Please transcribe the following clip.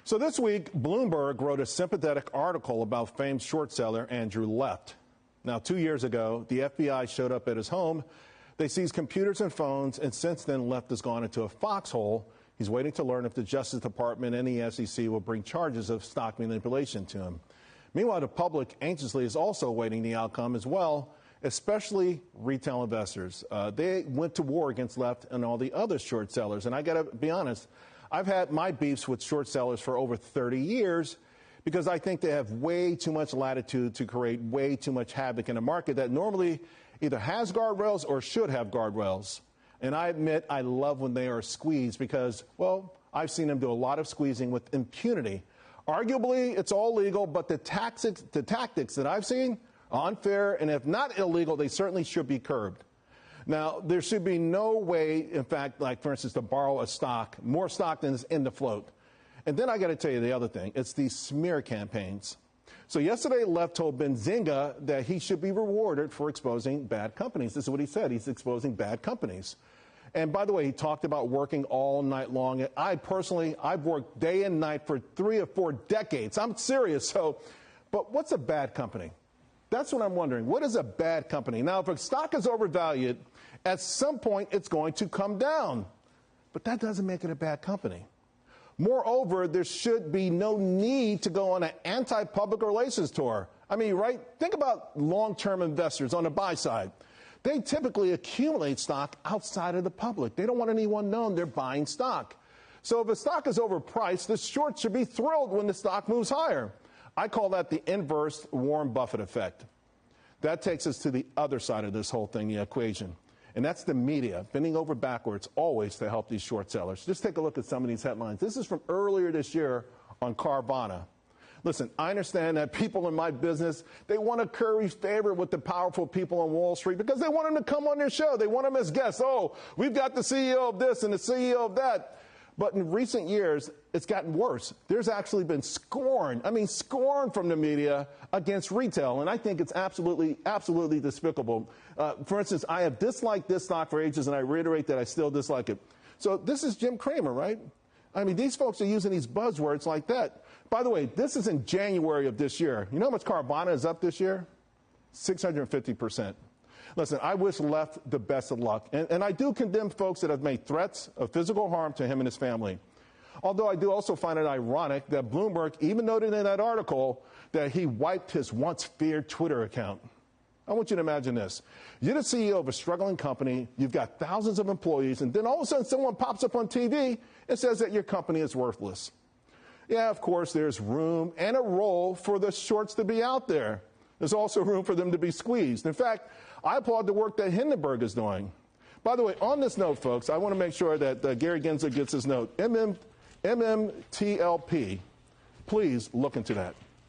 So this week, Bloomberg wrote a sympathetic article about famed short seller Andrew Left. Now, 2 years ago, the FBI showed up at his home. They seized computers and phones, and since then, Left has gone into a foxhole. He's waiting to learn if the Justice Department and the SEC will bring charges of stock manipulation to him. Meanwhile, the public anxiously is also awaiting the outcome as well, especially retail investors. They went to war against Left and all the other short sellers. And I got to be honest, I've had my beefs with short sellers for over 30 years because I think they have way too much latitude to create way too much havoc in a market that normally either has guardrails or should have guardrails. And I admit I love when they are squeezed because, well, I've seen them do a lot of squeezing with impunity. Arguably, it's all legal, but the tactics that I've seen are unfair, and if not illegal, they certainly should be curbed. Now, there should be no way, in fact, like, for instance, to borrow a stock, more stock than is in the float. And then I got to tell you the other thing. It's these smear campaigns. So yesterday, Left told Benzinga that he should be rewarded for exposing bad companies. This is what he said. He's exposing bad companies. And by the way, he talked about working all night long. I've worked day and night for 3 or 4 decades. I'm serious. But what's a bad company? That's what I'm wondering. What is a bad company? Now, if a stock is overvalued, at some point it's going to come down. But that doesn't make it a bad company. Moreover, there should be no need to go on an anti-public relations tour. I mean, right? Think about long-term investors on the buy side. They typically accumulate stock outside of the public. They don't want anyone known they're buying stock. So if a stock is overpriced, the short should be thrilled when the stock moves higher. I call that the inverse Warren Buffett effect. That takes us to the other side of this whole thing, the equation. And that's the media bending over backwards always to help these short sellers. Just take a look at some of these headlines. This is from earlier this year on Carvana. Listen, I understand that people in my business, they want to curry favor with the powerful people on Wall Street because they want them to come on their show. They want them as guests. Oh, we've got the CEO of this and the CEO of that. But in recent years, it's gotten worse. There's actually been scorn from the media against retail. And I think it's absolutely despicable. For instance, I have disliked this stock for ages, and I reiterate that I still dislike it. So this is Jim Cramer, right? I mean, these folks are using these buzzwords like that. By the way, this is in January of this year. You know how much Carvana is up this year? 650%. Listen, I wish Left the best of luck. And I do condemn folks that have made threats of physical harm to him and his family. Although I do also find it ironic that Bloomberg even noted in that article that he wiped his once feared Twitter account. I want you to imagine this. You're the CEO of a struggling company. You've got thousands of employees. And then all of a sudden someone pops up on TV and says that your company is worthless. Yeah, of course, there's room and a role for the shorts to be out there. There's also room for them to be squeezed. In fact, I applaud the work that Hindenburg is doing. By the way, on this note, folks, I want to make sure that Gary Gensler gets his note. MMTLP, please look into that.